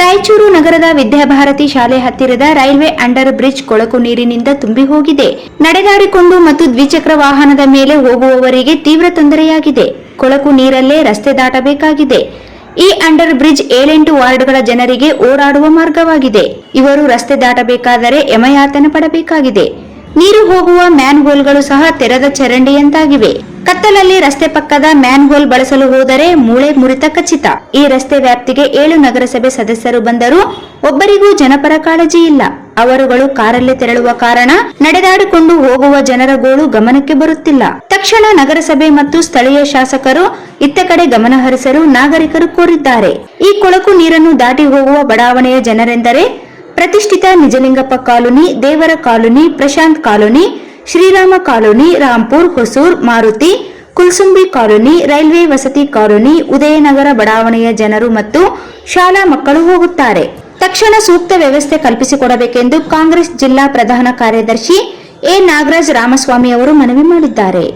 ರಾಯಚೂರು ನಗರದ ವಿದ್ಯಾಭಾರತಿ ಶಾಲೆ ಹತ್ತಿರದ ರೈಲ್ವೆ ಅಂಡರ್ ಬ್ರಿಡ್ಜ್ ಕೊಳಕು ನೀರಿನಿಂದ ತುಂಬಿ ಹೋಗಿದೆ. ನಡೆದಾಡಿಕೊಂಡು ಮತ್ತು ದ್ವಿಚಕ್ರ ವಾಹನದ ಮೇಲೆ ಹೋಗುವವರಿಗೆ ತೀವ್ರ ತೊಂದರೆಯಾಗಿದೆ. ಕೊಳಕು ನೀರಲ್ಲೇ ರಸ್ತೆ ದಾಟಬೇಕಾಗಿದೆ. ಈ ಅಂಡರ್ ಬ್ರಿಡ್ಜ್ 7-8 ವಾರ್ಡ್ಗಳ ಜನರಿಗೆ ಓಡಾಡುವ ಮಾರ್ಗವಾಗಿದೆ. ಇವರು ರಸ್ತೆ ದಾಟಬೇಕಾದರೆ ಯಮಯಾತನೆ ಪಡಬೇಕಾಗಿದೆ. ನೀರು ಹೋಗುವ ಮ್ಯಾನ್ ಹೋಲ್ಗಳು ಸಹ ತೆರೆದ ಚರಂಡಿಯಂತಾಗಿವೆ. ಕತ್ತಲಲ್ಲಿ ರಸ್ತೆ ಪಕ್ಕದ ಮ್ಯಾನ್ ಹೋಲ್ ಬಳಸಲು ಹೋದರೆ ಮೂಳೆ ಮುರಿತ ಖಚಿತ. ಈ ರಸ್ತೆ ವ್ಯಾಪ್ತಿಗೆ 7 ನಗರಸಭೆ ಸದಸ್ಯರು ಬಂದರೂ ಒಬ್ಬರಿಗೂ ಜನಪರ ಕಾಳಜಿ ಇಲ್ಲ. ಅವರುಗಳು ಕಾರಲ್ಲೇ ತೆರಳುವ ಕಾರಣ ನಡೆದಾಡಿಕೊಂಡು ಹೋಗುವ ಜನರ ಗೋಳು ಗಮನಕ್ಕೆ ಬರುತ್ತಿಲ್ಲ. ತಕ್ಷಣ ನಗರಸಭೆ ಮತ್ತು ಸ್ಥಳೀಯ ಶಾಸಕರು ಇತ್ತ ಕಡೆ ಗಮನ ಹರಿಸಲು ನಾಗರಿಕರು ಕೋರಿದ್ದಾರೆ. ಈ ಕೊಳಕು ನೀರನ್ನು ದಾಟಿ ಹೋಗುವ ಬಡಾವಣೆಯ ಜನರೆಂದರೆ ಪ್ರತಿಷ್ಠಿತ ನಿಜಲಿಂಗಪ್ಪ ಕಾಲೋನಿ, ದೇವರ colony, Prashant colony, Shrirama colony, Rampur, Hosur, Maruti, Kulsumbi colony, railway ವಸತಿ ಕಾಲೋನಿ, ಉದಯನಗರ ಬಡಾವಣೆಯ ಜನರು ಮತ್ತು ಶಾಲಾ ಮಕ್ಕಳು ಹೋಗುತ್ತಾರೆ. ತಕ್ಷಣ ಸೂಕ್ತ ವ್ಯವಸ್ಥೆ ಕಲ್ಪಿಸಿಕೊಡಬೇಕೆಂದು ಕಾಂಗ್ರೆಸ್ ಜಿಲ್ಲಾ ಪ್ರಧಾನ ಕಾರ್ಯದರ್ಶಿ ಎ. ನಾಗರಾಜ್ ರಾಮಸ್ವಾಮಿ ಅವರು ಮನವಿ ಮಾಡಿದ್ದಾರೆ.